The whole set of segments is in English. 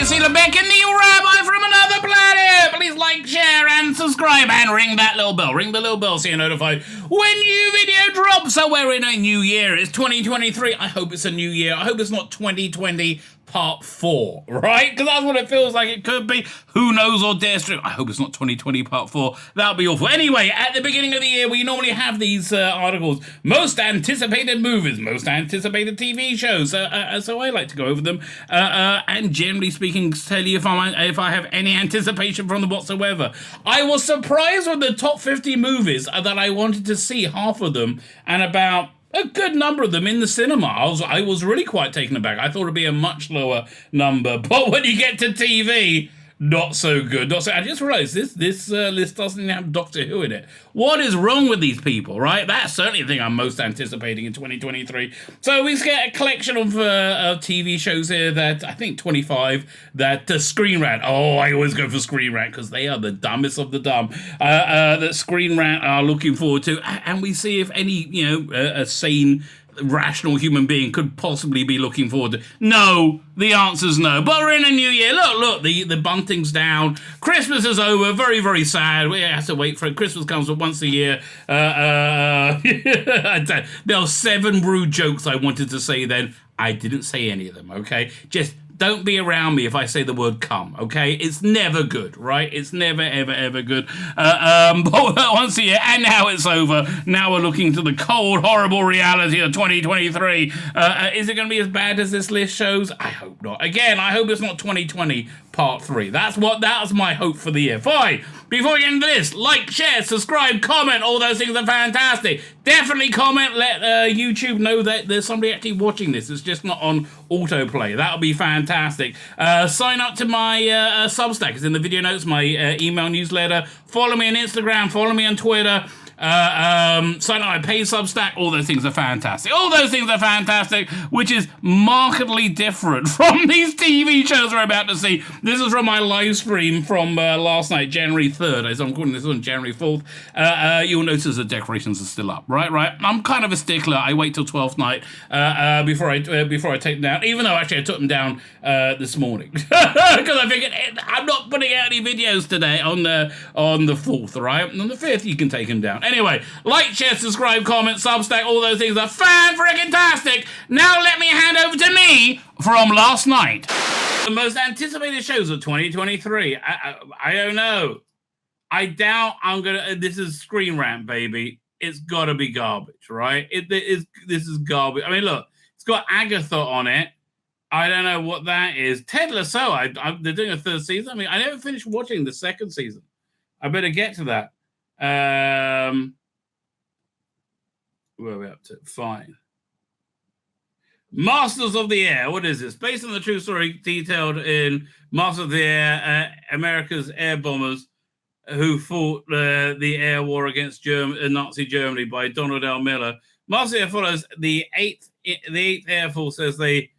Tzvi Lebetkin, the Rabbi from another planet. Please like, share, and subscribe, and ring that little bell. Ring the little bell so you're notified when new video drops. So we're in a new year. It's 2023. I hope it's a new year. I hope it's not 2020 Part 4, right? Because that's what it feels like it could be. Who knows or dares to? I hope it's not 2020 Part 4. That would be awful. Anyway, at the beginning of the year, we normally have these articles. Most anticipated movies, most anticipated TV shows. So I like to go over them. And generally speaking, tell you if I have any anticipation from them whatsoever. I was surprised with the top 50 movies that I wanted to see, half of them, and about a good number of them in the cinema. I was really quite taken aback. I thought it'd be a much lower number, but when you get to TV, not so good. I just realised this list doesn't even have Doctor Who in it. What is wrong with these people, right? That's certainly the thing I'm most anticipating in 2023. So we get a collection of TV shows here that, I think 25, that Screen Rant. Oh, I always go for Screen Rant because they are the dumbest of the dumb. That Screen Rant are looking forward to. And we see if any, a sane, rational human being could possibly be looking forward to. No, the answer's no. But we're in a new year. Look, the bunting's down. Christmas is over. Very, very sad. We have to wait for it. Christmas comes once a year. There are 7 rude jokes I wanted to say then. I didn't say any of them, okay? Just don't be around me if I say the word come, okay? It's never good, right? It's never, ever, ever good. But once a year, and now it's over. Now we're looking to the cold, horrible reality of 2023. Is it going to be as bad as this list shows? I hope not. Again, I hope it's not 2020 Part 3. That's my hope for the year. Fine. Before we get into this, like, share, subscribe, comment. All those things are fantastic. Definitely comment. Let YouTube know that there's somebody actually watching this. It's just not on autoplay. That would be fantastic. Sign up to my Substack. It's in the video notes, my email newsletter. Follow me on Instagram. Follow me on Twitter. Sign up my paid Substack. All those things are fantastic. Which is markedly different from these TV shows we're about to see. This is from my live stream from last night, January 3rd. As I'm recording this on January 4th. You'll notice the decorations are still up. Right. I'm kind of a stickler. I wait till 12th night before I take them down. Even though actually I took them down this morning because I figured I'm not putting out any videos today on the 4th. Right, on the 5th you can take them down. Anyway, like, share, subscribe, comment, Substack, all those things are fan-freaking-tastic. Now let me hand over to me from last night. The most anticipated shows of 2023. I don't know. I doubt I'm going to... This is Screen Rant, baby. It's got to be garbage, right? This is garbage. I mean, look, it's got Agatha on it. I don't know what that is. Ted Lasso, they're doing a 3rd season. I mean, I never finished watching the 2nd season. I better get to that. Where are we up to? Fine. Masters of the Air. What is this? Based on the true story detailed in Masters of the Air, America's air bombers who fought the air war against Nazi Germany by Donald L. Miller. Masters of the Air follows the 8th Air Force as they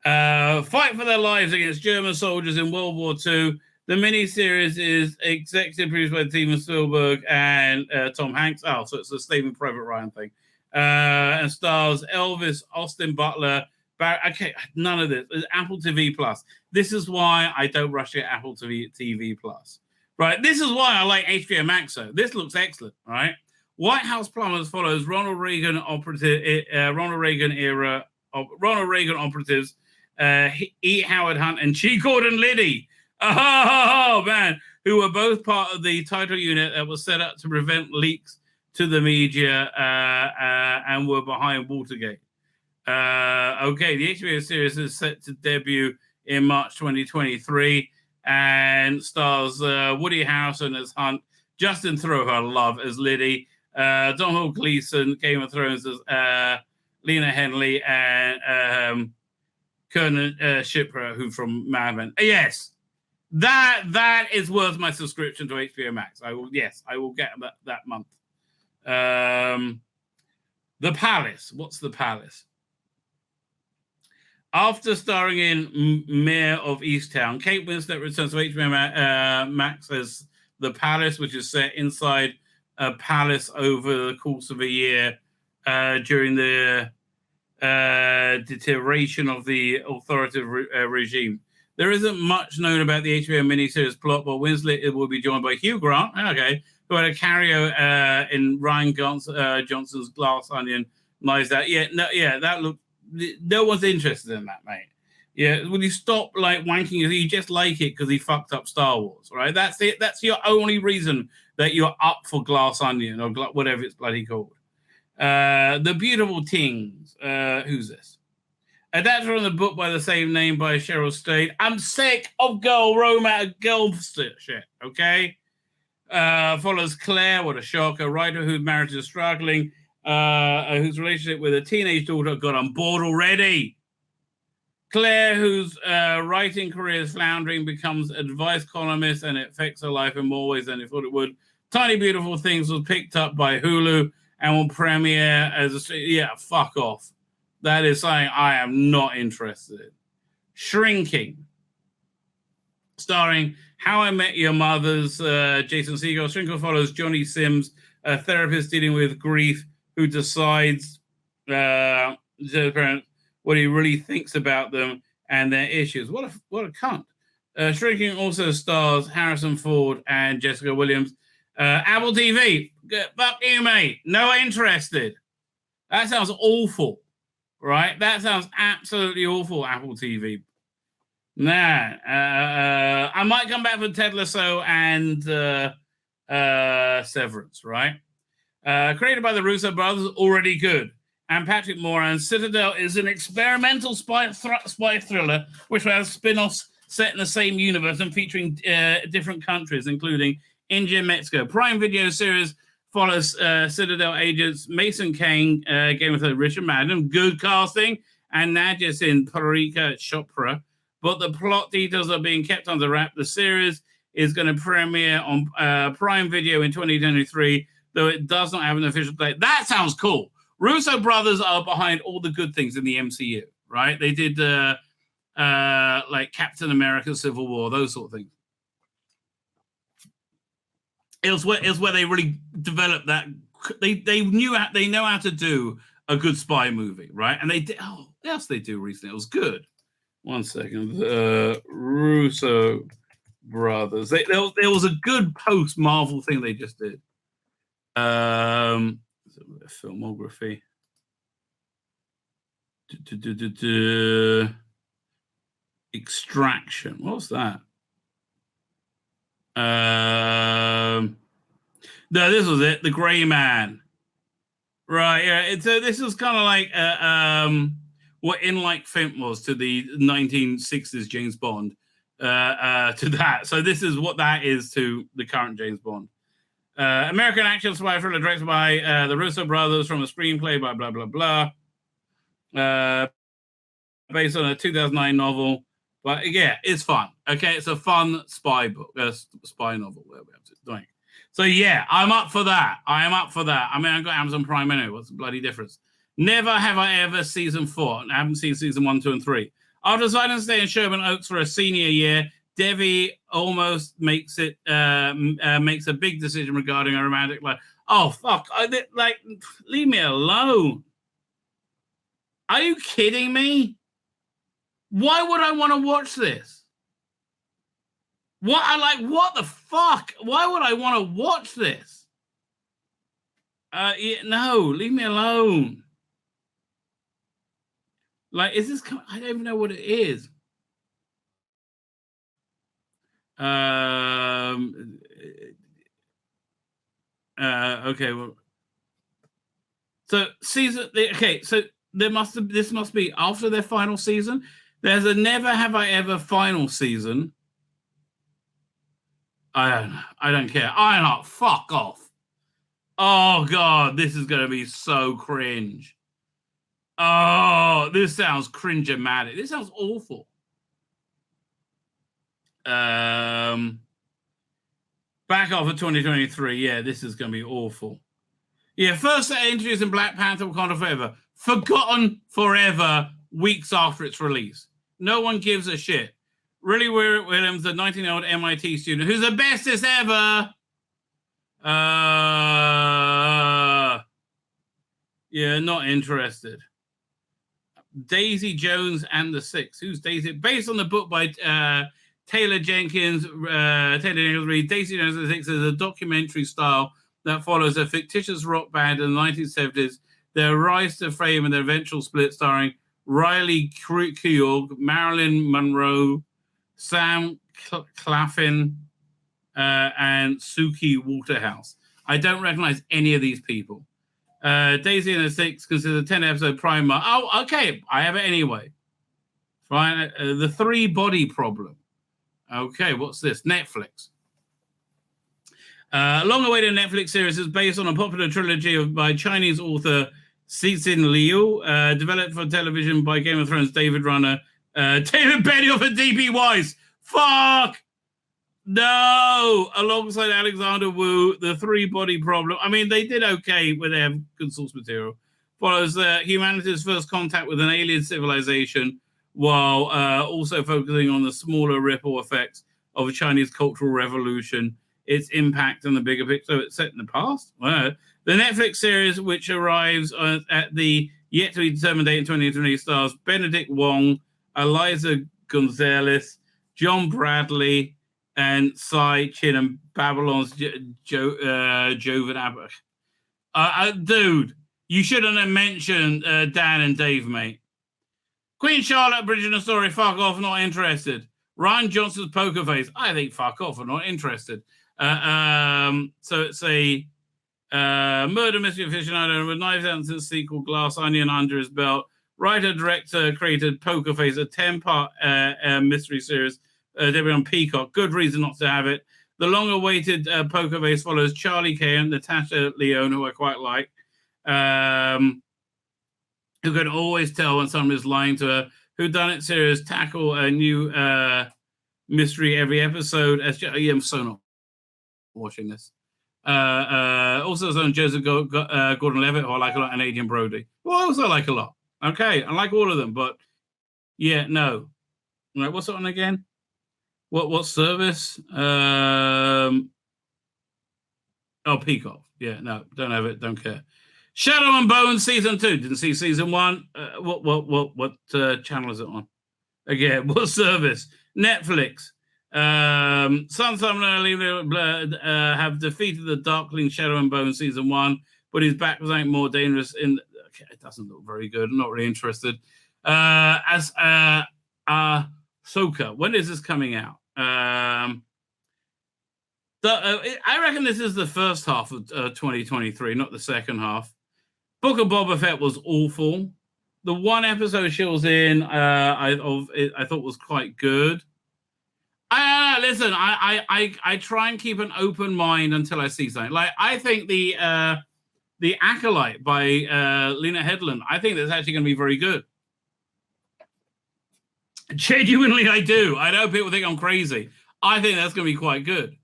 fight for their lives against German soldiers in World War II. The miniseries is executive produced by Steven Spielberg and Tom Hanks. Oh, so it's a Saving Private Ryan thing. And stars Elvis, Austin Butler. Okay, none of this. It's Apple TV Plus. This is why I don't rush to get Apple TV Plus. Right? This is why I like HBO Max. So this looks excellent, right? White House Plumbers follows Ronald Reagan operatives, E. Howard Hunt and G. Gordon Liddy. Oh, man, who were both part of the title unit that was set up to prevent leaks to the media and were behind Watergate. Okay, the HBO series is set to debut in March 2023 and stars Woody Harrelson as Hunt, Justin Theroux, love, as Liddy, Donald Gleason, Game of Thrones as Lena Headey, and Kernan Shipra, who from Mad Men. Yes. That is worth my subscription to HBO Max. I will get that month. The Palace. What's The Palace? After starring in Mayor of Easttown, Kate Winslet returns to HBO Max as The Palace, which is set inside a palace over the course of a year during the deterioration of the authoritative regime. There isn't much known about the HBO miniseries plot, but Winslet will be joined by Hugh Grant, who had a cameo in Ryan Johnson's Glass Onion. Lies that, that looked. No one's interested in that, mate. Yeah, will you stop like wanking? You just like it because he fucked up Star Wars, right? That's it. That's your only reason that you're up for Glass Onion or whatever it's bloody called. The Beautiful Things. Who's this? Adapted from the book by the same name by Cheryl Stade. I'm sick of girl shit, okay? Follows Claire, what a shocker, writer whose marriage is struggling, whose relationship with a teenage daughter got on board already. Claire, whose writing career is floundering, becomes advice columnist, and it affects her life in more ways than it thought it would. Tiny Beautiful Things was picked up by Hulu and will premiere as fuck off. That is something I am not interested in. Shrinking, starring How I Met Your Mother's Jason Segel. Shrinking follows Johnny Sims, a therapist dealing with grief, who decides to parents what he really thinks about them and their issues. What a cunt. Shrinking also stars Harrison Ford and Jessica Williams. Apple TV, fuck you, mate. No interested. That sounds awful, right? That sounds absolutely awful, Apple TV. Nah, I might come back for Ted Lasso and Severance, right? Created by the Russo brothers, already good. And Patrick Moran. Citadel is an experimental spy thriller which has spin-offs set in the same universe and featuring different countries, including India and Mexico. Prime Video series follows Citadel agents Mason Kane, Game of Thrones, Richard Madden, good casting, and Nadia Singh, Parika Chopra. But the plot details are being kept under wrap. The series is going to premiere on Prime Video in 2023, though it does not have an official date. That sounds cool. Russo brothers are behind all the good things in the MCU, right? They did like Captain America, Civil War, those sort of things. It was where they really developed that. They know how to do a good spy movie, right? And they did. Oh, what else they do recently? It was good. 1 second. Russo brothers. There was a good post Marvel thing they just did. Filmography. Extraction. What's that? No, this was it. The Gray Man. Right. Yeah. So this was kind of like what In Like Fint was to the 1960s James Bond. To that. So this is what that is to the current James Bond. American action spy thriller directed by the Russo brothers from a screenplay by blah, blah, blah. Based on a 2009 novel. But yeah, it's fun. Okay, it's a fun spy book, spy novel. Where we have to doing. So yeah, I'm up for that. I am up for that. I mean, I've got Amazon Prime anyway. What's the bloody difference? Never Have I Ever season 4. I haven't seen season 1, 2, and 3. After deciding to stay in Sherman Oaks for a senior year, Devi almost makes a big decision regarding her romantic life. Oh fuck! Leave me alone. Are you kidding me? Why would I want to watch this? What the fuck? Why would I want to watch this? No, leave me alone. Like, is this? I don't even know what it is. Okay. Well. So season. Okay. So this must be after their final season. There's a Never Have I Ever final season. I don't care. I don't know. Fuck off. Oh god, this is gonna be so cringe. Oh, this sounds cringe-o-matic. This sounds awful. Back off of 2023. Yeah, this is gonna be awful. Yeah, first set introduced in Black Panther Wakanda Forever. Forgotten forever weeks after its release. No one gives a shit. Really Weird Williams, the 19-year-old MIT student, who's the bestest ever. Yeah, not interested. Daisy Jones and the Six. Who's Daisy? Based on the book by Taylor Jenkins, Daisy Jones and the Six is a documentary style that follows a fictitious rock band in the 1970s, their rise to fame and their eventual split, starring Riley Keough, Marilyn Monroe, Sam Claflin, and Suki Waterhouse. I don't recognize any of these people. Daisy and the Six considered a 10-episode primer. Oh, okay. I have it anyway. Fine. The Three Body Problem. Okay, what's this? Netflix. Long-awaited Netflix series is based on a popular trilogy by Chinese author Cixin Liu, developed for television by Game of Thrones David Runner, David Benioff and D.B. Weiss. Fuck! No! Alongside Alexander Wu, The Three Body Problem. I mean, they did okay with their good source material. Follows humanity's first contact with an alien civilization, while also focusing on the smaller ripple effects of a Chinese cultural revolution, its impact on the bigger picture. So it's set in the past. Wow. The Netflix series, which arrives at the yet-to-be-determined date in 2020, stars Benedict Wong, Eliza Gonzalez, John Bradley, and Sai Chin, and Babylon's Jovan Abbott. Dude, you shouldn't have mentioned Dan and Dave, mate. Queen Charlotte, Bridget and Story, fuck off, not interested. Ryan Johnson's Poker Face, I think fuck off, I'm not interested. So it's a murder mystery aficionado with Knives Out since sequel Glass Onion under his belt. Writer-director created Poker Face, a 10-part mystery series debuted on Peacock. Good reason not to have it. The long-awaited Poker Face follows Charlie Kay and Natasha Lyonne, who I quite like, who can always tell when someone is lying to her. Whodunit series tackle a new mystery every episode. I'm so not watching this. Also, it's on Joseph Gordon-Levitt, who I like a lot, and Adrian Brody, who I also like a lot. Okay, I like all of them, but yeah, no. Right, what's it on again? What service? Oh, Peacock. Yeah, no, don't have it. Don't care. Shadow and Bone season 2. Didn't see season 1. What channel is it on? Again, what service? Netflix. Sun Summoner have defeated the Darkling Shadow and Bone season 1, but his back was ain't more dangerous in. Okay, it doesn't look very good. I'm not really interested. As Soka, when is this coming out? I reckon this is the first half of 2023, not the second half. Book of Boba Fett was awful. The one episode she was in, I thought was quite good. Listen, I try and keep an open mind until I see something. Like, I think the Acolyte by Lena Headland, I think that's actually going to be very good. Genuinely, I do. I know people think I'm crazy. I think that's going to be quite good.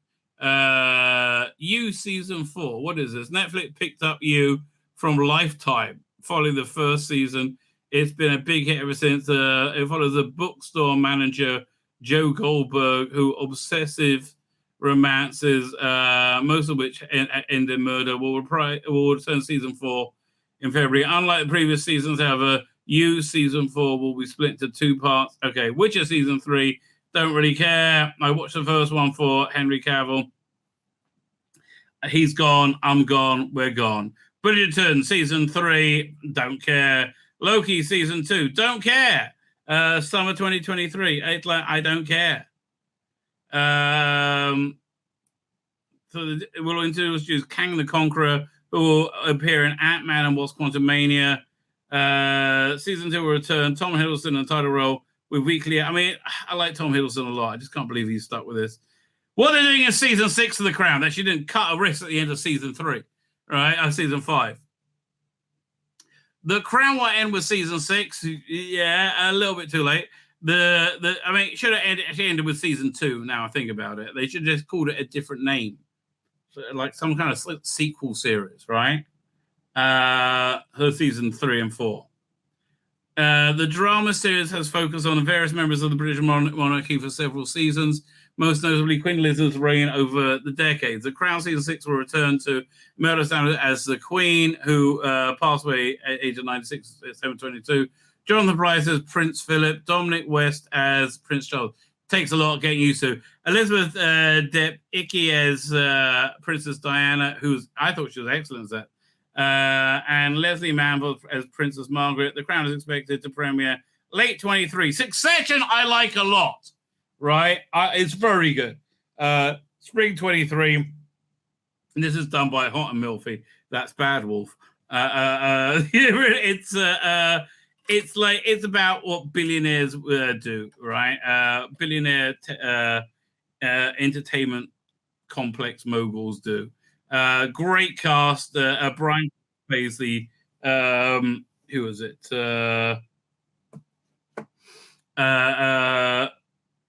You season 4. What is this? Netflix picked up You from Lifetime following the first season. It's been a big hit ever since. It follows a bookstore manager, Joe Goldberg, who obsessive romances, most of which end in murder, will return season 4 in February. Unlike the previous seasons, however, You season 4 will be split into 2 parts. Okay, Witcher season 3, don't really care. I watched the first one for Henry Cavill. He's gone, I'm gone, we're gone. Bridgerton season 3, don't care. Loki season 2, don't care. Summer 2023, I don't care. So we'll introduce Kang the Conqueror, who will appear in Ant-Man and Wasp: Quantumania. Season 2 will return. Tom Hiddleston in the title role with weekly. I mean, I like Tom Hiddleston a lot. I just can't believe he's stuck with this. What they're doing in season 6 of The Crown, that she didn't cut a wrist at the end of season 3, right? Season 5. The Crown will end with season 6. Yeah, a little bit too late. I mean, it should have ended with season 2. Now I think about it, they should have just called it a different name, so, like some kind of sequel series, right? Her season 3 and 4. The drama series has focused on the various members of the British monarchy for several seasons, most notably Queen Elizabeth's reign over the decades. The Crown season 6 will return to Murder Standard as the Queen, who passed away at age of 96 at 722, Jonathan Pryce as Prince Philip. Dominic West as Prince Charles. Takes a lot getting used to. Elizabeth Debicki as Princess Diana, who's I thought she was excellent at that. And Leslie Manville as Princess Margaret. The Crown is expected to premiere late 23. Succession, I like a lot. Right? It's very good. Spring 23. And this is done by Hot and Milfy. That's Bad Wolf. It's about what billionaires do, right? Billionaire entertainment complex moguls do. Great cast. Brian plays the who was it?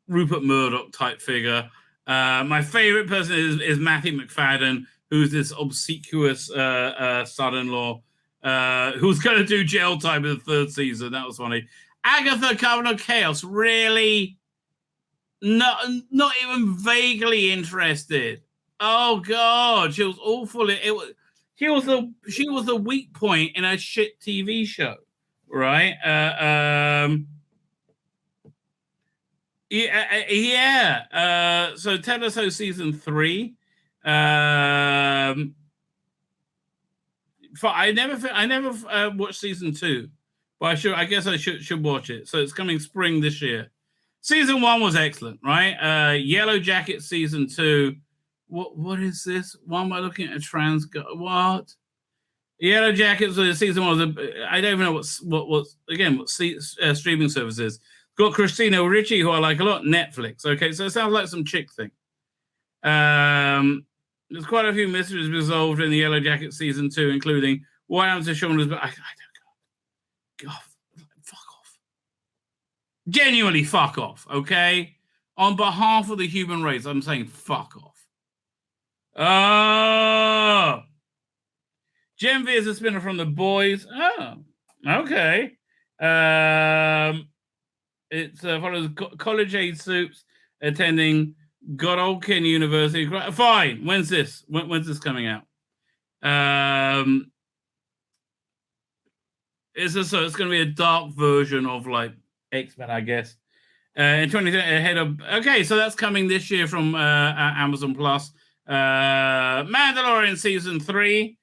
Rupert Murdoch type figure. My favorite person is Matthew McFadden, who's this obsequious son-in-law who's going to do jail time in the third season. That was funny. Agatha Covenant Chaos, really not even vaguely interested. Oh God, she was awful. She was the weak point in a shit TV show, right? So Ted Lasso season 3. I never watched season 2, but I guess I should watch it. So it's coming spring this year. Season 1 was excellent, right? Yellow Jacket season 2. What is this? Why am I looking at a trans guy? What? Yellow Jackets season 1 was I don't even know what streaming services. Got Christina Ricci, who I like a lot. Netflix. Okay, so it sounds like some chick thing. There's quite a few mysteries resolved in the Yellow Jacket season 2, including what happens to Sean. I don't God, fuck off. Genuinely, fuck off. Okay, on behalf of the human race, I'm saying fuck off. Oh, Gen V is a spinner from The Boys. Oh, okay. It follows college-age soups attending Godolphin University. Fine. When's this? When's this coming out? It's going to be a dark version of like X-Men, I guess. In 2020, ahead of. Okay, so that's coming this year from Amazon Plus. Mandalorian season 3.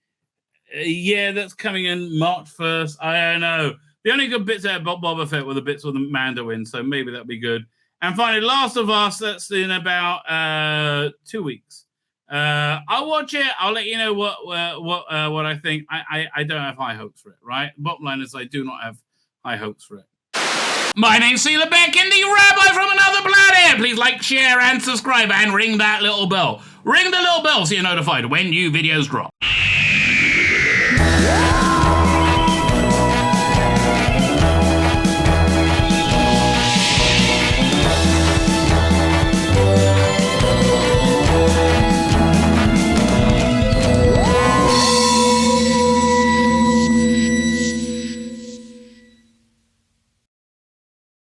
Yeah, that's coming in March 1st. I don't know. The only good bits out of Boba Fett were the bits with the Mando in, so maybe that'll be good. And finally, Last of Us, that's in about 2 weeks. I'll watch it. I'll let you know what I think. I don't have high hopes for it, right? Bottom line is I do not have high hopes for it. My name's Tzvi Lebetkin, the Rabbi from another planet. Please like, share, and subscribe, and ring that little bell. Ring the little bell so you're notified when new videos drop.